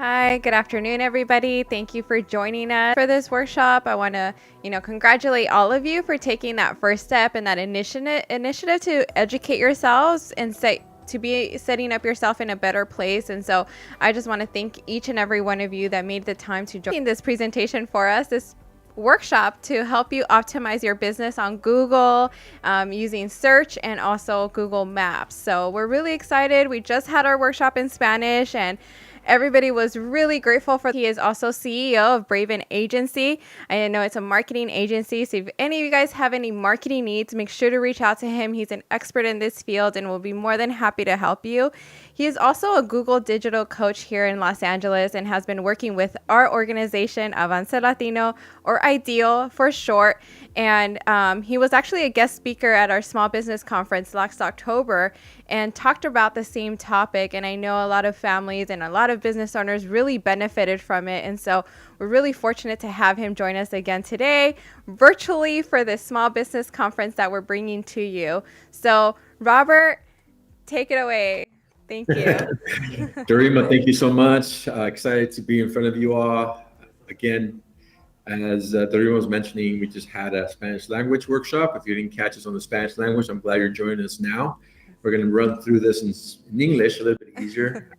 Hi, good afternoon, everybody. Thank you for joining us for this workshop. I want to, congratulate all of you for taking that first step and that initiative to educate yourselves and to be setting up yourself in a better place. And so I just want to thank each and every one of you that made the time to join this presentation for us, this workshop to help you optimize your business on Google using search and also Google Maps. So we're really excited. We just had our workshop in Spanish and everybody was really grateful for. He is also CEO of Braven Agency. I know it's a marketing agency. So if any of you guys have any marketing needs, make sure to reach out to him. He's an expert in this field and will be more than happy to help you. He is also a Google digital coach here in Los Angeles and has been working with our organization, Avance Latino, or IDEAL for short. And he was actually a guest speaker at our small business conference last October and talked about the same topic. And I know a lot of families and a lot of business owners really benefited from it. And so we're really fortunate to have him join us again today virtually for this small business conference that we're bringing to you. So Robert, take it away. Thank you. Dorima, thank you so much. Excited to be in front of you all. Again, as Dorima was mentioning, we just had a Spanish language workshop. If you didn't catch us on the Spanish language, I'm glad you're joining us now. We're going to run through this in English, a little bit easier.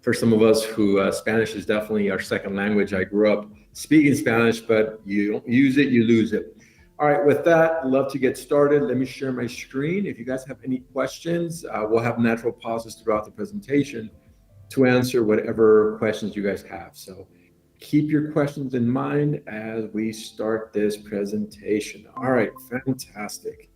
For some of us who Spanish is definitely our second language. I grew up speaking Spanish, but you don't use it, you lose it. All right, with that, I'd love to get started. Let me share my screen. If you guys have any questions, we'll have natural pauses throughout the presentation to answer whatever questions you guys have. So keep your questions in mind as we start this presentation. All right, fantastic.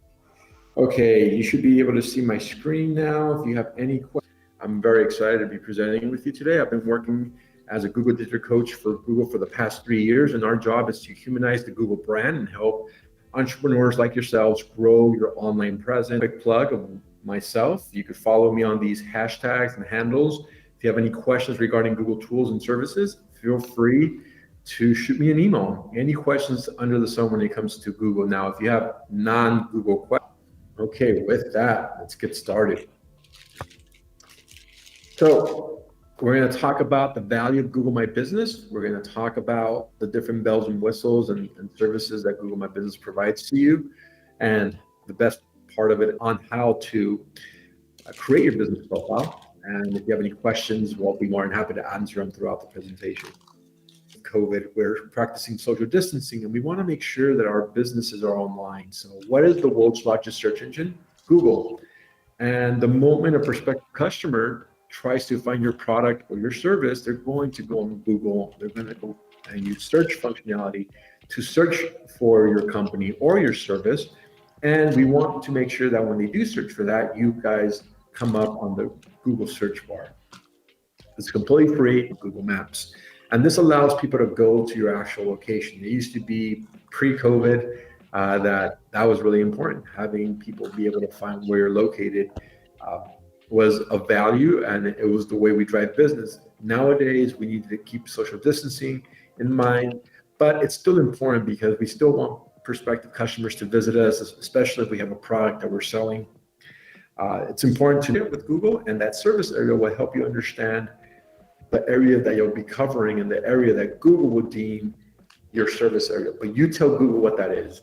Okay, you should be able to see my screen now. If you have any questions, I'm very excited to be presenting with you today. I've been working as a Google digital coach for Google for the past 3 years, and our job is to humanize the Google brand and help entrepreneurs like yourselves grow your online presence. Quick plug of myself. You could follow me on these hashtags and handles. If you have any questions regarding Google tools and services, feel free to shoot me an email. Any questions under the sun when it comes to Google. Now, if you have non-Google questions, okay, with that, let's get started. So we're going to talk about the value of Google My Business. We're going to talk about the different bells and whistles and services that Google My Business provides to you, and the best part of it on how to create your business profile. And if you have any questions, we'll be more than happy to answer them throughout the presentation. COVID, we're practicing social distancing, and we want to make sure that our businesses are online. So what is the world's largest search engine? Google. And the moment a prospective customer tries to find your product or your service, they're going to go on Google. They're going to go and use search functionality to search for your company or your service. And we want to make sure that when they do search for that, you guys come up on the Google search bar. It's completely free, Google Maps. And this allows people to go to your actual location. It used to be pre-COVID that was really important. Having people be able to find where you're located was of value, and it was the way we drive business. Nowadays, we need to keep social distancing in mind, but it's still important because we still want prospective customers to visit us, especially if we have a product that we're selling. It's important to do it with Google, and that service area will help you understand the area that you'll be covering and the area that Google would deem your service area. But you tell Google what that is.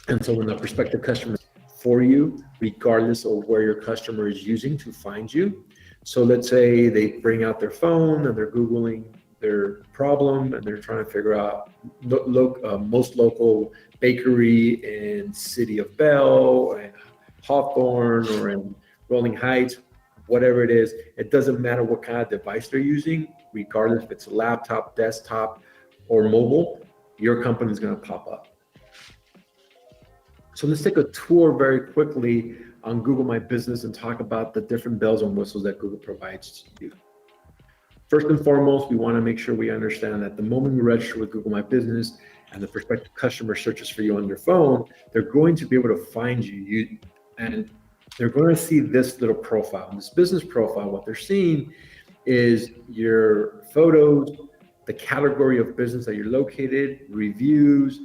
And so when the prospective customer for you, regardless of where your customer is using to find you. So let's say they bring out their phone and they're Googling their problem and they're trying to figure out most local bakery in City of Bell, in Hawthorne, or in Rolling Heights, whatever it is. It doesn't matter what kind of device they're using, regardless if it's a laptop, desktop, or mobile, your company is going to pop up. So let's take a tour very quickly on Google My Business and talk about the different bells and whistles that Google provides to you. First and foremost, we want to make sure we understand that the moment you register with Google My Business and the prospective customer searches for you on their phone, they're going to be able to find you, and they're going to see this little profile. And this business profile, what they're seeing is your photos, the category of business that you're located, reviews,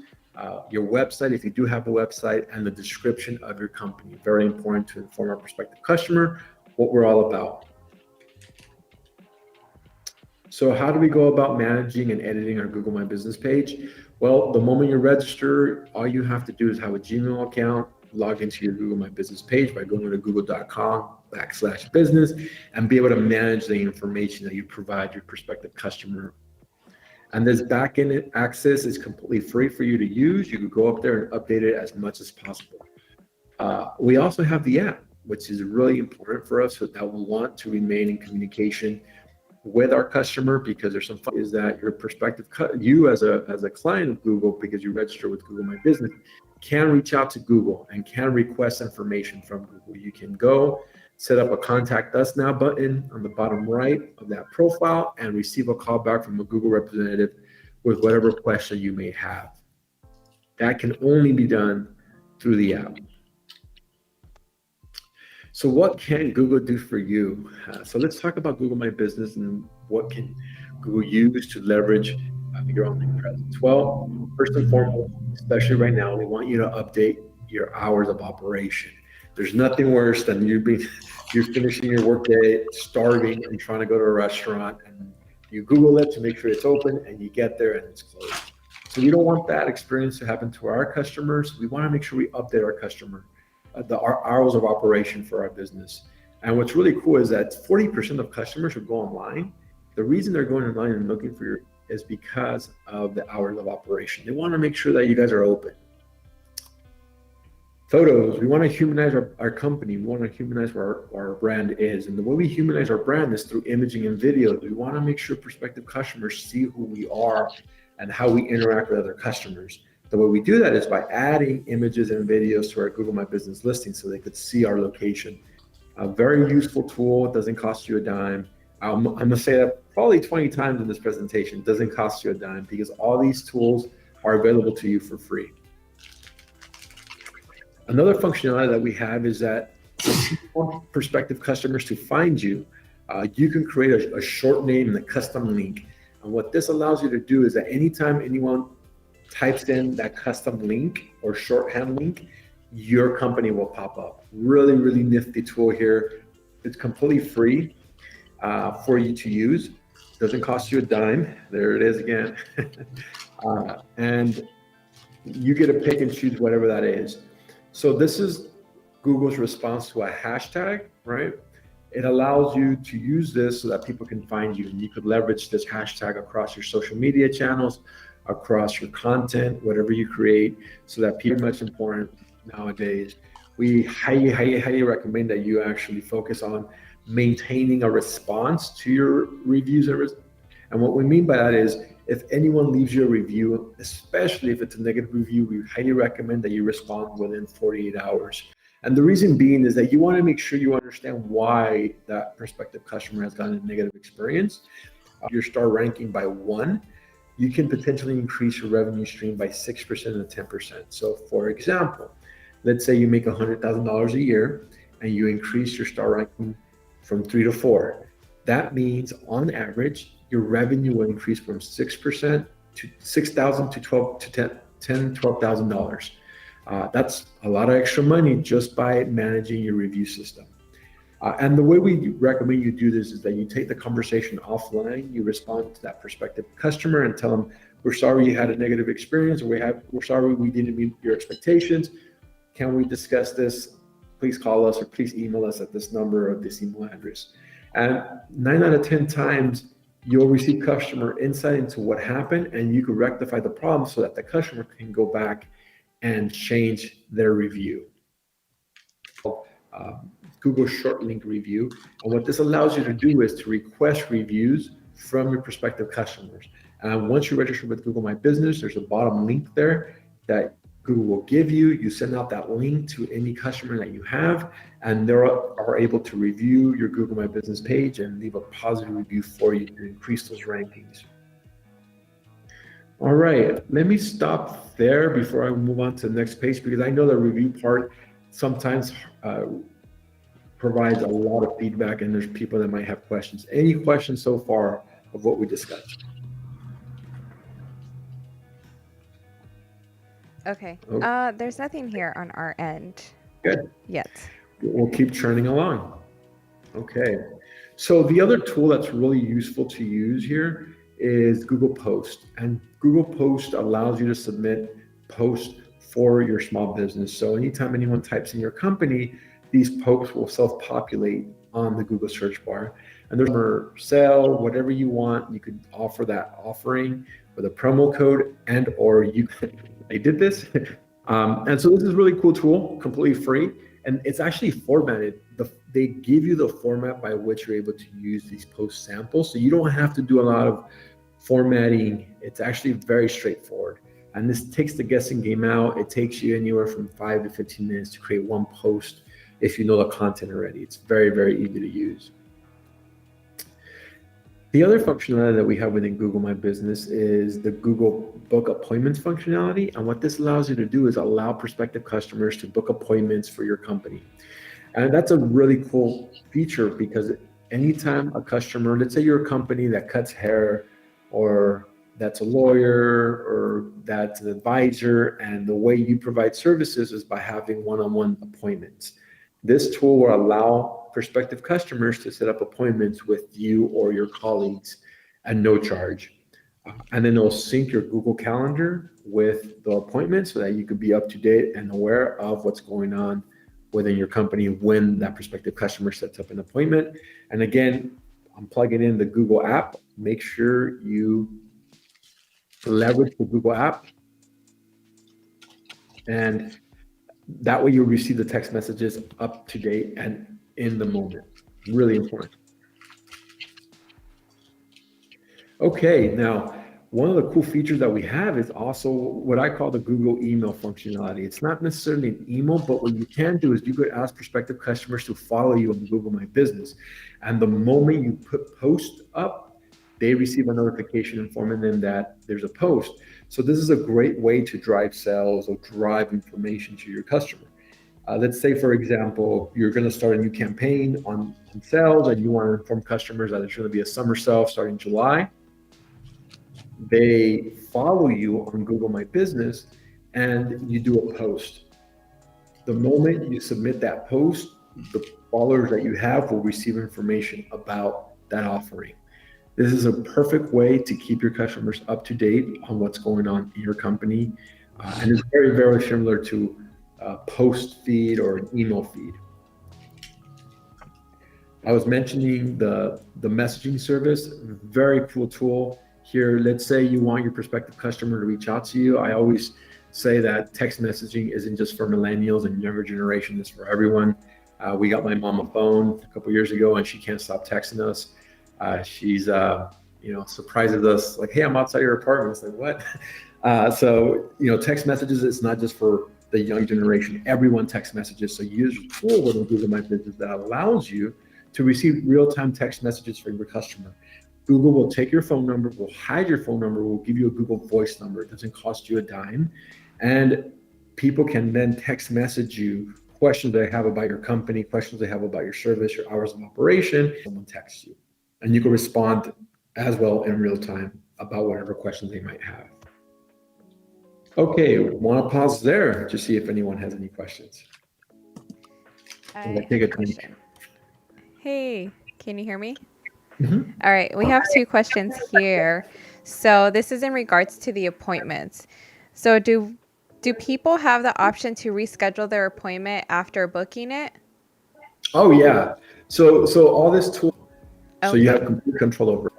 your website, if you do have a website, and the description of your company. Very important to inform our prospective customer what we're all about. So how do we go about managing and editing our Google My Business page? Well, the moment you register, all you have to do is have a Gmail account, log into your Google My Business page by going to google.com/business and be able to manage the information that you provide your prospective customer. And this backend access is completely free for you to use. You can go up there and update it as much as possible. We also have the app, which is really important for us, so that we want to remain in communication with our customer, because there's some fun is that your prospective you as a client of Google, because you register with Google My Business, can reach out to Google and can request information from Google. You can go set up a contact us now button on the bottom right of that profile and receive a call back from a Google representative with whatever question you may have. That can only be done through the app. So what can Google do for you? So let's talk about Google My Business and what can Google use to leverage your online presence. Well, first and foremost, especially right now, we want you to update your hours of operation. There's nothing worse than you're finishing your workday, starving, and trying to go to a restaurant, and you Google it to make sure it's open, and you get there and it's closed. So we don't want that experience to happen to our customers. We want to make sure we update our customer. Our hours of operation for our business. And what's really cool is that 40% of customers who go online, the reason they're going online and looking for you is because of the hours of operation. They want to make sure that you guys are open. Photos, we want to humanize our company. We want to humanize where our brand is. And the way we humanize our brand is through imaging and videos. We want to make sure prospective customers see who we are and how we interact with other customers. The way we do that is by adding images and videos to our Google My Business listing so they could see our location. A very useful tool. It doesn't cost you a dime. I'm going to say that probably 20 times in this presentation. It doesn't cost you a dime because all these tools are available to you for free. Another functionality that we have is that if you want prospective customers to find you, you can create a short name and a custom link. And what this allows you to do is that anytime anyone types in that custom link or shorthand link, your company will pop up. Really, really nifty tool here. It's completely free for you to use. Doesn't cost you a dime. There it is again. And you get to pick and choose whatever that is. So this is Google's response to a hashtag, right? It allows you to use this so that people can find you, and you could leverage this hashtag across your social media channels, across your content, whatever you create, so that people are much important nowadays. We highly, highly, highly recommend that you actually focus on maintaining a response to your reviews. And what we mean by that is, if anyone leaves you a review, especially if it's a negative review, we highly recommend that you respond within 48 hours. And the reason being is that you want to make sure you understand why that prospective customer has gotten a negative experience. Your star ranking by 1, you can potentially increase your revenue stream by 6% and 10%. So for example, let's say you make $100,000 a year and you increase your star ranking from 3 to 4. That means on average, your revenue will increase from 6% to $6,000 to $12,000. That's a lot of extra money just by managing your review system. And the way we recommend you do this is that you take the conversation offline, you respond to that prospective customer and tell them, we're sorry you had a negative experience, or we're sorry we didn't meet your expectations. Can we discuss this? Please call us or please email us at this number or this email address. And 9 out of 10 times, you'll receive customer insight into what happened, and you can rectify the problem so that the customer can go back and change their review. Google short link review. And what this allows you to do is to request reviews from your prospective customers. And once you register with Google My Business, there's a bottom link there that Google will give you. You send out that link to any customer that you have, and they are able to review your Google My Business page and leave a positive review for you to increase those rankings. All right, let me stop there before I move on to the next page, because I know the review part sometimes provides a lot of feedback, and there's people that might have questions. Any questions so far of what we discussed? Okay. There's nothing here on our end. Good. Yet. We'll keep churning along. Okay. So the other tool that's really useful to use here is Google Post. And Google Post allows you to submit posts for your small business. So anytime anyone types in your company, these posts will self-populate on the Google search bar. And there's a sale, whatever you want, you could offer that offering with a promo code or you I did this. And so this is a really cool tool, completely free. And it's actually formatted. They give you the format by which you're able to use these post samples. So you don't have to do a lot of formatting. It's actually very straightforward. And this takes the guessing game out. It takes you anywhere from 5 to 15 minutes to create one post if you know the content already. It's very, very easy to use. The other functionality that we have within Google My Business is the Google Book Appointments functionality. And what this allows you to do is allow prospective customers to book appointments for your company. And that's a really cool feature because anytime a customer, let's say you're a company that cuts hair or that's a lawyer or that's an advisor, and the way you provide services is by having one-on-one appointments. This tool will allow prospective customers to set up appointments with you or your colleagues at no charge. And then it'll sync your Google Calendar with the appointment so that you could be up to date and aware of what's going on within your company when that prospective customer sets up an appointment. And again, I'm plugging in the Google app. Make sure you leverage the Google app, and that way you'll receive the text messages up to date and in the moment. Really important. Okay, now one of the cool features that we have is also what I call the Google email functionality. It's not necessarily an email, but what you can do is you could ask prospective customers to follow you on Google My Business. And the moment you put post up, they receive a notification informing them that there's a post. So this is a great way to drive sales or drive information to your customer. Let's say, for example, you're going to start a new campaign on sales and you want to inform customers that there's going to be a summer sale starting July. They follow you on Google My Business and you do a post. The moment you submit that post, the followers that you have will receive information about that offering. This is a perfect way to keep your customers up to date on what's going on in your company. And it's very, very similar to a post feed or an email feed. I was mentioning the messaging service, very cool tool here. Let's say you want your prospective customer to reach out to you. I always say that text messaging isn't just for millennials and younger generation, it's for everyone. We got my mom a phone a couple years ago and she can't stop texting us. She's surprises us like, hey, I'm outside your apartment. It's like, what? So text messages, it's not just for the young generation. Everyone text messages. So use a tool within Google My Business that allows you to receive real-time text messages from your customer. Google will take your phone number, will hide your phone number, will give you a Google Voice number. It doesn't cost you a dime. And people can then text message you questions they have about your company, questions they have about your service, your hours of operation. Someone texts you. And you can respond as well in real time about whatever questions they might have. Okay, want to pause there to see if anyone has any questions. Take a question. Hey, can you hear me? Mm-hmm. All right, we have 2 questions here. So this is in regards to the appointments. So do people have the option to reschedule their appointment after booking it? Oh yeah. So all this tool. Okay. So you have complete control over it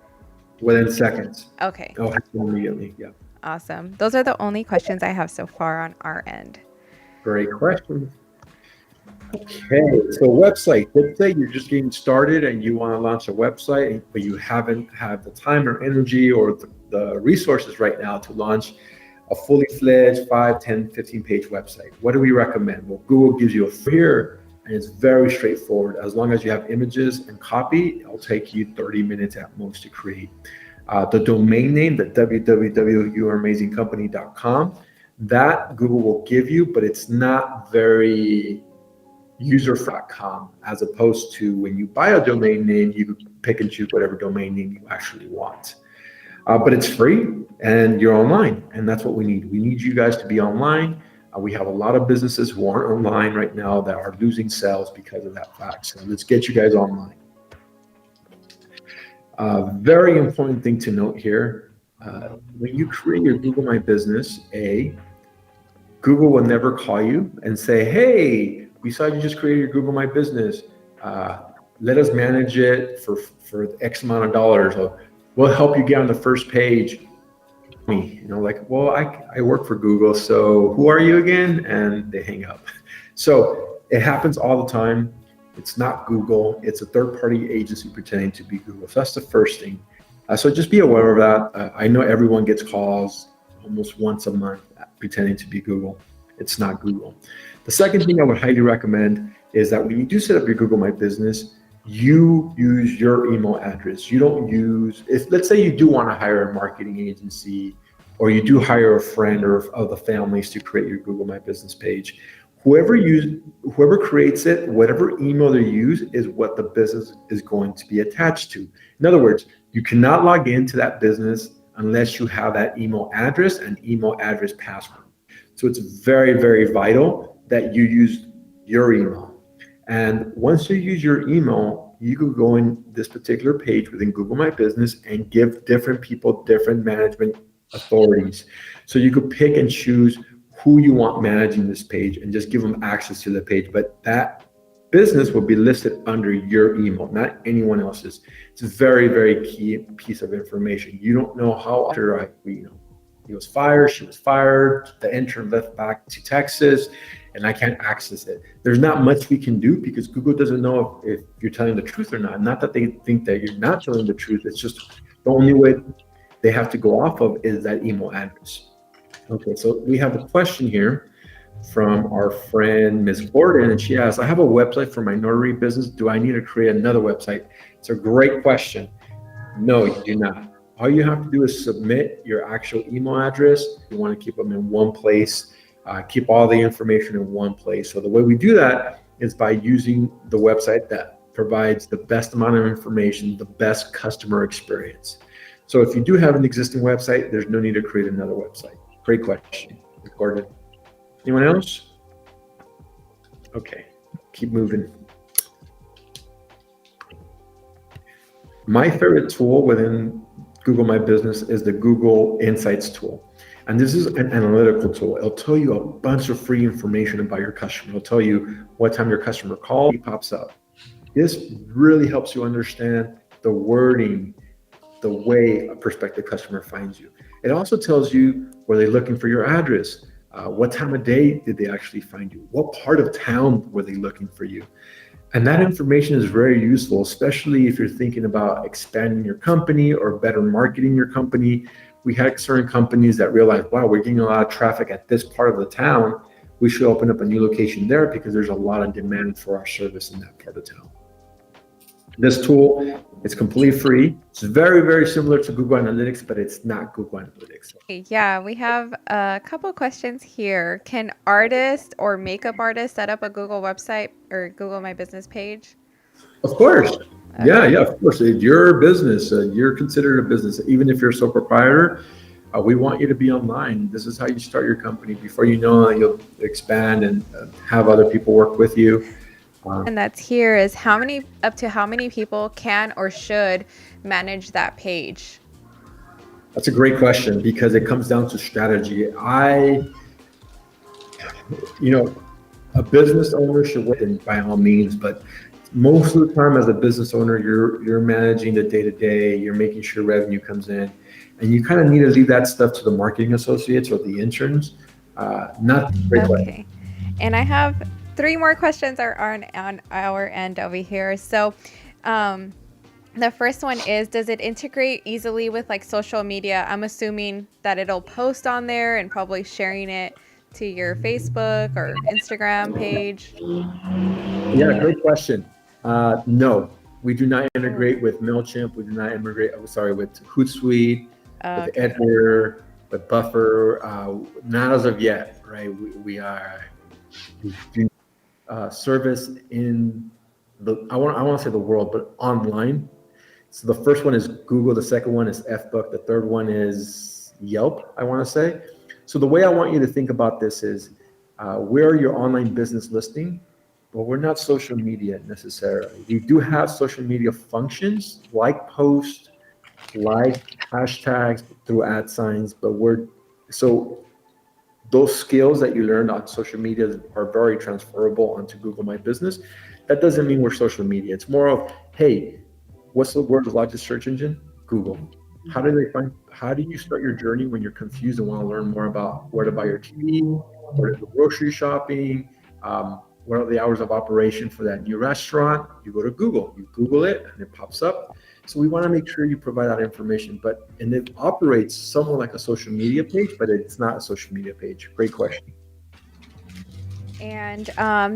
within seconds. Okay. It'll happen immediately. Yeah. Awesome. Those are the only questions I have so far on our end. Great question. Okay, so website. Let's say you're just getting started and you want to launch a website, but you haven't had the time or energy or the resources right now to launch a fully fledged 5, 10, 15 page website. What do we recommend? Well, Google gives you a free, and it's very straightforward. As long as you have images and copy, it'll take you 30 minutes at most to create. The domain name, the www.youramazingcompany.com, that Google will give you, but it's not very user.com, as opposed to when you buy a domain name, you pick and choose whatever domain name you actually want. But it's free and you're online, and that's what we need. We need you guys to be online. We have a lot of businesses who aren't online right now that are losing sales because of that fact. So let's get you guys online. Very important thing to note here. When you create your Google My Business, Google will never call you and say, hey, we saw you just created your Google My Business. Let us manage it for X amount of dollars. Or we'll help you get on the first page. Like, well, I work for Google, so who are you again? And they hang up. So it happens all the time. It's not Google. It's a third-party agency pretending to be Google. So that's the first thing. So just be aware of that. I know everyone gets calls almost once a month pretending to be Google. It's not Google. The second thing I would highly recommend is that when you do set up your Google My Business, you use your email address. You don't use, let's say you do want to hire a marketing agency, or you do hire a friend or of the families to create your Google My Business page. Whoever creates it, whatever email they use is what the business is going to be attached to. In other words, you cannot log into that business unless you have that email address and email address password. So it's very, very vital that you use your email. And once you use your email, you could go in this particular page within Google My Business and give different people different management authorities. So you could pick and choose who you want managing this page and just give them access to the page. But that business will be listed under your email, not anyone else's. It's a very, very key piece of information. You don't know how after he was fired, she was fired, the intern left back to Texas, and I can't access it. There's not much we can do because Google doesn't know if you're telling the truth or not. Not that they think that you're not telling the truth. It's just the only way they have to go off of is that email address. Okay, so we have a question here from our friend, Ms. Gordon, and she asks, I have a website for my notary business. Do I need to create another website? It's a great question. No, you do not. All you have to do is submit your actual email address. You want to keep them in one place, keep all the information in one place. So the way we do that is by using the website that provides the best amount of information, the best customer experience. So if you do have an existing website, there's no need to create another website. Great question, Gordon. Anyone else? Okay, keep moving. My favorite tool within Google My Business is the Google Insights tool. And this is an analytical tool. It'll tell you a bunch of free information about your customer. It'll tell you what time your customer called, he pops up. This really helps you understand the wording, the way a prospective customer finds you. It also tells you, were they looking for your address? What time of day did they actually find you? What part of town were they looking for you? And that information is very useful, especially if you're thinking about expanding your company or better marketing your company. We had certain companies that realized, wow, we're getting a lot of traffic at this part of the town. We should open up a new location there because there's a lot of demand for our service in that part of town. This tool is completely free. It's very, very similar to Google Analytics, but it's not Google Analytics. Yeah, we have a couple questions here. Can artists or makeup artists set up a Google website or Google My Business page? Of course. Okay. Yeah, of course. It's your business. You're considered a business. Even if you're a sole proprietor, we want you to be online. This is how you start your company. Before you know it, you'll expand and have other people work with you. And that's here is up to how many people can or should manage that page? That's a great question because it comes down to strategy. A business owner should win by all means, but most of the time as a business owner, you're managing the day-to-day, you're making sure revenue comes in, and you kind of need to leave that stuff to the marketing associates or the interns. Not great question. And I have 3 more questions are on our end over here. So the first one is, does it integrate easily with like social media? I'm assuming that it'll post on there and probably sharing it to your Facebook or Instagram page. Yeah, great question. No, we do not integrate with MailChimp. We do not integrate, with Hootsuite, with Edward, with Buffer. Not as of yet, right? We do service in I want to say the world, but online. So the first one is Google, the second one is FBook, the third one is Yelp, I want to say. So the way I want you to think about this is, where are your online business listing? well, we're not social media necessarily. We do have social media functions like posts, like hashtags through ad signs, but so those skills that you learned on social media are very transferable onto Google My Business. That doesn't mean we're social media. It's more of, hey, what's the world's largest search engine? Google. How do you start your journey when you're confused and want to learn more about where to buy your TV, where to go grocery shopping, what are the hours of operation for that new restaurant? You go to Google, you Google it, and it pops up. So we want to make sure you provide that information, and it operates somewhat like a social media page, but it's not a social media page. Great question. And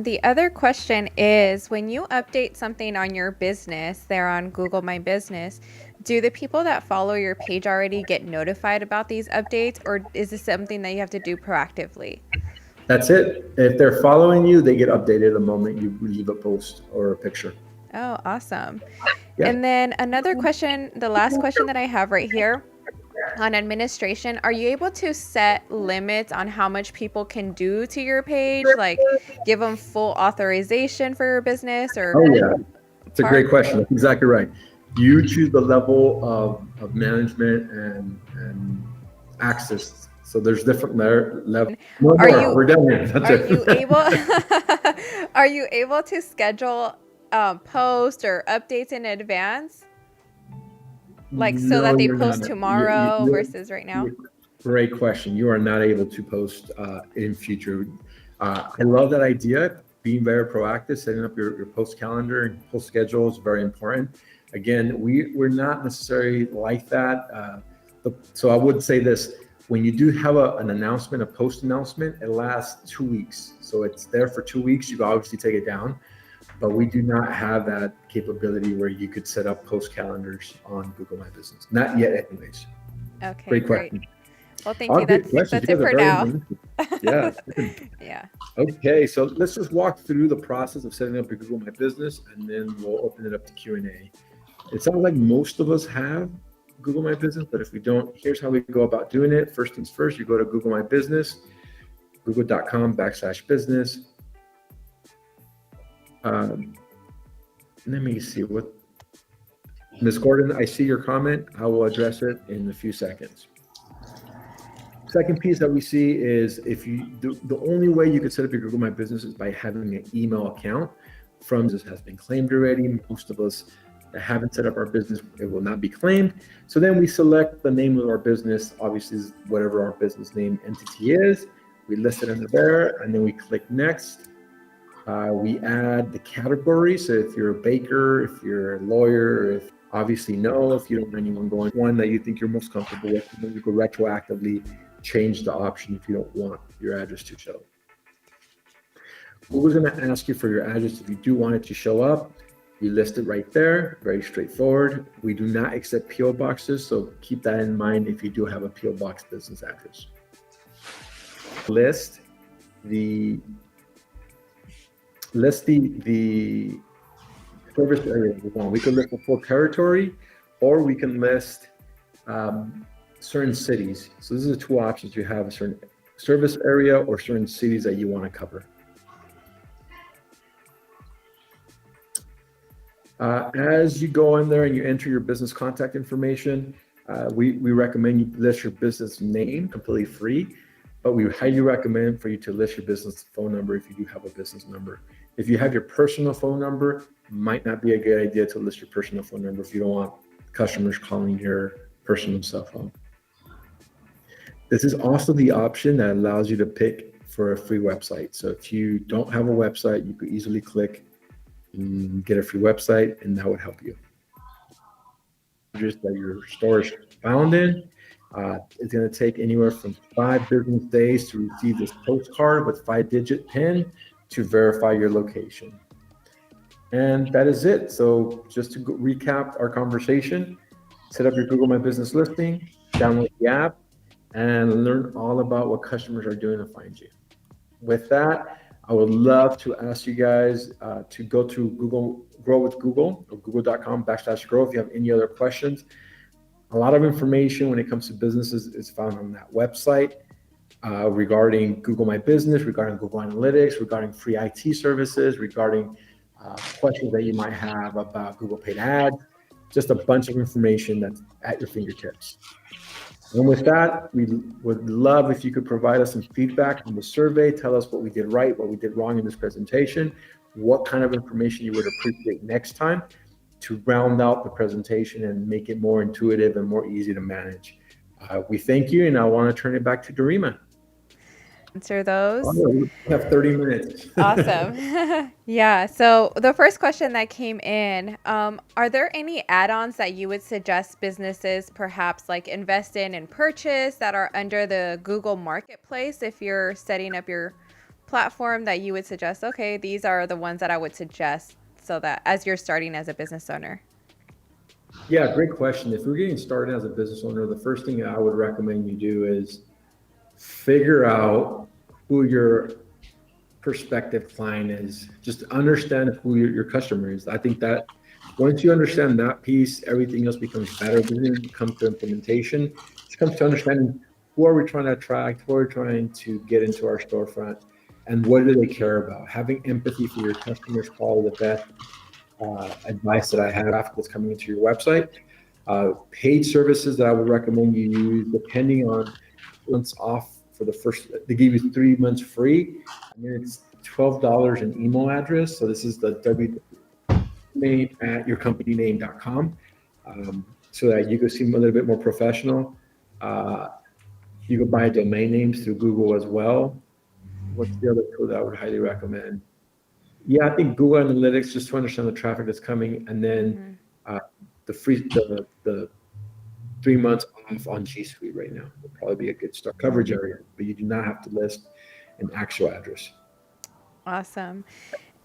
the other question is, when you update something on your business there on Google My Business, do the people that follow your page already get notified about these updates, or is this something that you have to do proactively? That's it. If they're following you, they get updated the moment you leave a post or a picture. Oh, awesome. Yeah. And then another question, the last question that I have right here on administration, are you able to set limits on how much people can do to your page? Like give them full authorization for your business or? Oh yeah, it's a great question. That's exactly right. You choose the level of management and access. So there's different levels. We're done here. Are you able to schedule posts or updates in advance? Like so that they post tomorrow versus right now? Great question. You are not able to post in future. I love that idea. Being very proactive, setting up your post calendar and post schedule is very important. Again, we're not necessarily like that. So I would say this. When you do have an announcement, a post announcement, it lasts 2 weeks. So it's there for 2 weeks. You can obviously take it down, but we do not have that capability where you could set up post calendars on Google My Business. Not yet, anyways. Okay, great question. Well, thank you. That's it for now. Yeah. Yeah. Okay, so let's just walk through the process of setting up your Google My Business, and then we'll open it up to Q&A. It sounds like most of us have Google My Business, but if we don't, here's how we go about doing it. First things first, you go to Google My Business, google.com/business. Let me see what, Ms. Gordon, I see your comment. I will address it in a few seconds. Second piece that we see is the only way you could set up your Google My Business is by having an email account from this has been claimed already. Most of us that haven't set up our business, it will not be claimed. So then we select the name of our business, obviously whatever our business name entity is. We list it under there, and then we click next. We add the category. So if you're a baker, if you're a lawyer, if you don't have anyone going, one that you think you're most comfortable with, then you could retroactively change the option if you don't want your address to show. Google's going to ask you for your address if you do want it to show up. You list it right there, very straightforward. We do not accept PO boxes, so keep that in mind if you do have a PO box business address. List the service area we want. We can list the full territory, or we can list certain cities. So this is the two options you have: a certain service area or certain cities that you want to cover. As you go in there and you enter your business contact information, we recommend you list your business name completely free, but we highly recommend for you to list your business phone number if you do have a business number. If you have your personal phone number, might not be a good idea to list your personal phone number if you don't want customers calling your personal cell phone. This is also the option that allows you to pick for a free website. So if you don't have a website, you could easily click get a free website, and that would help you. Just that your store is found in. It's going to take anywhere from 5 business days to receive this postcard with 5-digit PIN to verify your location. And that is it. So just to recap our conversation, set up your Google My Business listing, download the app, and learn all about what customers are doing to find you. With that, I would love to ask you guys to go to Google, Grow with Google, or google.com/grow if you have any other questions. A lot of information when it comes to businesses is found on that website. regarding Google My Business, regarding Google Analytics, regarding free IT services, regarding questions that you might have about Google Paid Ads, just a bunch of information that's at your fingertips. And with that, we would love if you could provide us some feedback on the survey. Tell us what we did right, what we did wrong in this presentation, what kind of information you would appreciate next time to round out the presentation and make it more intuitive and more easy to manage. We thank you, and I want to turn it back to Dorima. Answer those. Oh, we have 30 minutes. Awesome. Yeah. So the first question that came in, are there any add-ons that you would suggest businesses perhaps like invest in and purchase that are under the Google Marketplace if you're setting up your platform that you would suggest, okay, these are the ones that I would suggest so that as you're starting as a business owner? Yeah, great question. If you're getting started as a business owner, the first thing I would recommend you do is figure out who your prospective client is. Just understand who your customer is. I think that once you understand that piece, everything else becomes better. Then it comes to implementation. It comes to understanding who are we trying to attract, who are we trying to get into our storefront, and what do they care about. Having empathy for your customers is probably the best advice that I have after that's coming into your website. Paid services that I would recommend you use, depending on months off for the first, they give you 3 months free. I mean, it's $12 an email address. So this is the domain at yourcompanyname.com, so that you can seem a little bit more professional. You can buy domain names through Google as well. What's the other tool that I would highly recommend? Yeah, I think Google Analytics, just to understand the traffic that's coming, and then the 3 months off on G Suite right now would probably be a good start. Coverage area, but you do not have to list an actual address. Awesome.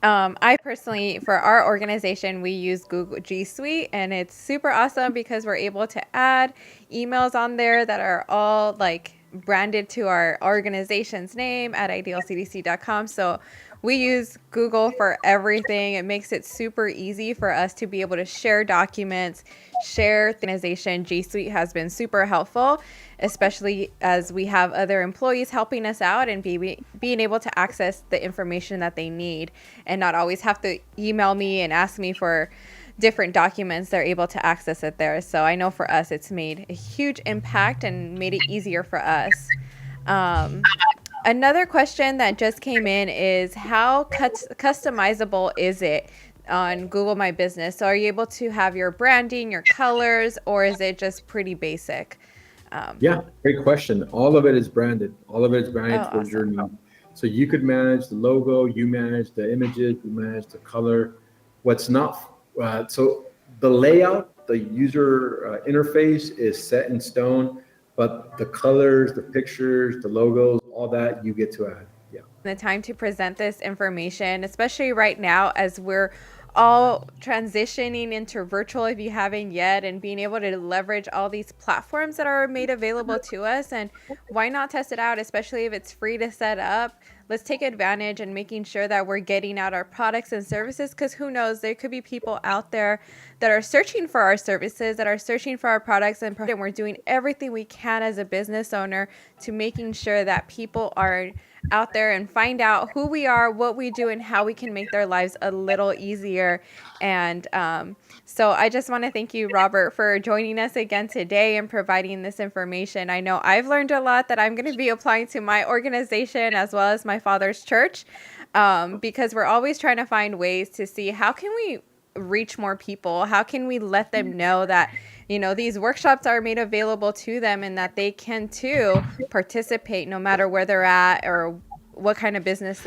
I personally, for our organization, we use Google G Suite, and it's super awesome because we're able to add emails on there that are all like branded to our organization's name at idealcdc.com. So we use Google for everything. It makes it super easy for us to be able to share documents, share organization. G Suite has been super helpful, especially as we have other employees helping us out and being able to access the information that they need and not always have to email me and ask me for different documents. They're able to access it there. So I know for us, it's made a huge impact and made it easier for us. Another question that just came in is how customizable is it on Google My Business? So are you able to have your branding, your colors, or is it just pretty basic? Yeah, great question. All of it is branded. All of it is branded towards your Awesome. name. So you could manage the logo, you manage the images, you manage the color. What's not, so the layout, the user interface is set in stone, but the colors, the pictures, the logos, all that you get to add. Yeah. The time to present this information, especially right now as we're all transitioning into virtual, if you haven't yet, and being able to leverage all these platforms that are made available to us. And why not test it out, especially if it's free to set up? Let's take advantage and making sure that we're getting out our products and services, because who knows, there could be people out there that are searching for our services, that are searching for our products, and we're doing everything we can as a business owner to making sure that people are out there and find out who we are, what we do, and how we can make their lives a little easier. And so I just want to thank you, Robert, for joining us again today and providing this information. I know I've learned a lot that I'm going to be applying to my organization as well as my father's church, because we're always trying to find ways to see how can we reach more people, how can we let them know that these workshops are made available to them and that they can too participate no matter where they're at or what kind of business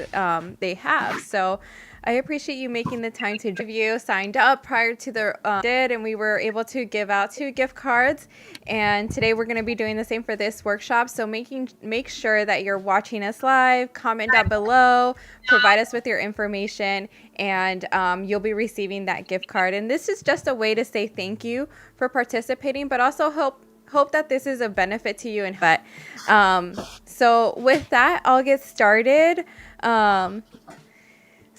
they have. So I appreciate you making the time to review. Signed up prior to the and we were able to give out 2 gift cards. And today we're going to be doing the same for this workshop. So make sure that you're watching us live. Comment down below. Provide us with your information, and you'll be receiving that gift card. And this is just a way to say thank you for participating, but also hope that this is a benefit to you. So with that, I'll get started.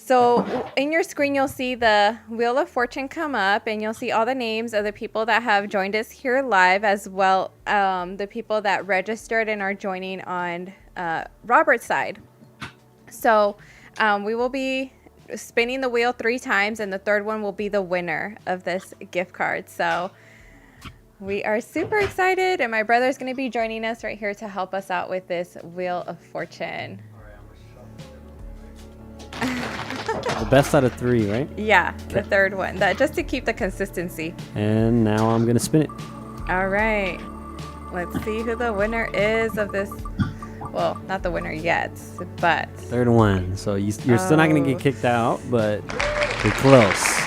So in your screen, you'll see the Wheel of Fortune come up, and you'll see all the names of the people that have joined us here live, as well the people that registered and are joining on Robert's side. So we will be spinning the wheel 3 times, and the third one will be the winner of this gift card. So we are super excited, and my brother's going to be joining us right here to help us out with this Wheel of Fortune. The best out of 3, right? Yeah, the third one. That just to keep the consistency. And now I'm gonna spin it. All right. Let's see who the winner is of this. Well, not the winner yet, but Third one. So you're still not gonna get kicked out, but you're close.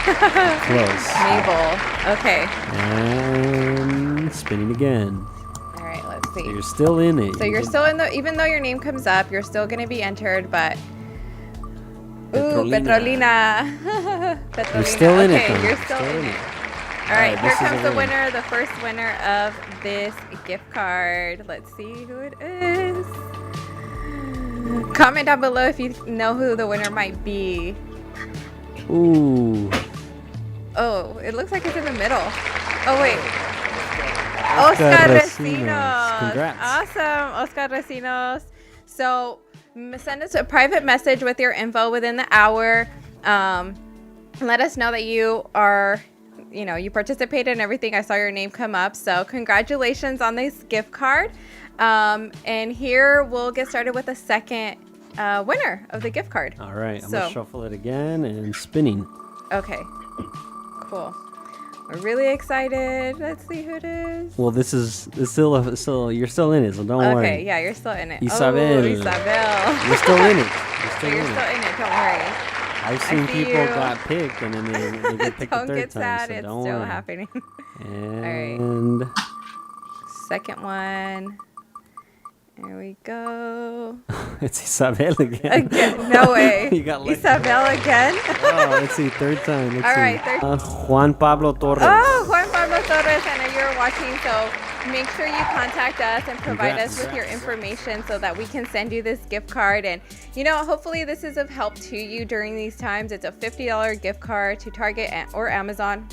Close. Mabel. Okay. And spinning again. All right, let's see. So you're still in it. So you're still in the, even though your name comes up, you're still going to be entered, but ooh, Petrolina. Petrolina. You're still in it. Okay, Though. you're still in it. All right, here comes the winner, the first winner of this gift card. Let's see who it is. Comment down below if you know who the winner might be. Ooh. Oh, it looks like it's in the middle. Oh, wait. Oscar Recinos. Congrats. Awesome, Oscar Recinos. So send us a private message with your info within the hour. Let us know that you are, you participated in everything. I saw your name come up. So congratulations on this gift card. And here we'll get started with the second winner of the gift card. All right, I'm gonna shuffle it again and spinning. Okay, cool. We're really excited. Let's see who it is. Well, it's still you're still in it, so don't worry. Okay, yeah, you're still in it. Isabel. Oh, Isabel. You're still in it. You're still in it. Don't worry. I've seen people got picked and then they get picked Don't the third get sad. time, so It's don't still worry. happening. And Second one. There we go. it's Isabel again. No way. You got lucky. Isabel again. Oh, let's see, third time. Let's All see. right, third. Juan Pablo Torres. Oh, Juan Pablo Torres, I know you're watching, so make sure you contact us and provide us with your information so that we can send you this gift card. And, hopefully this is of help to you during these times. It's a $50 gift card to Target or Amazon,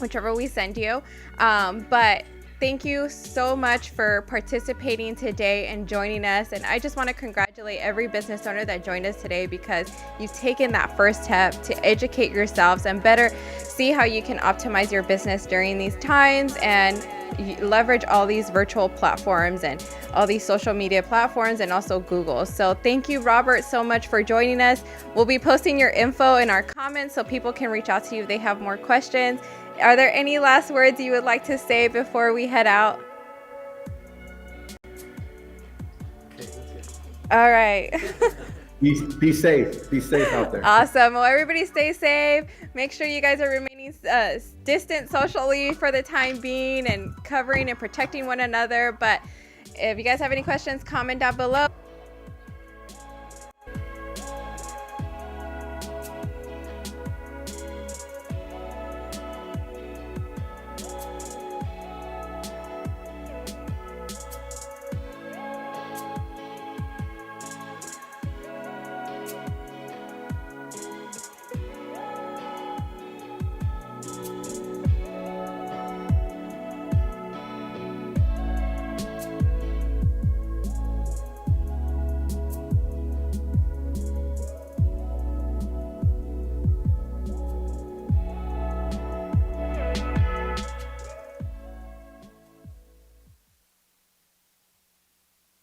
whichever we send you. But thank you so much for participating today and joining us. And I just want to congratulate every business owner that joined us today, because you've taken that first step to educate yourselves and better see how you can optimize your business during these times and leverage all these virtual platforms and all these social media platforms and also Google. So thank you, Robert, so much for joining us. We'll be posting your info in our comments so people can reach out to you if they have more questions. Are there any last words you would like to say before we head out? All right. Be safe. Be safe out there. Awesome. Well, everybody stay safe. Make sure you guys are remaining distant socially for the time being and covering and protecting one another. But if you guys have any questions, comment down below.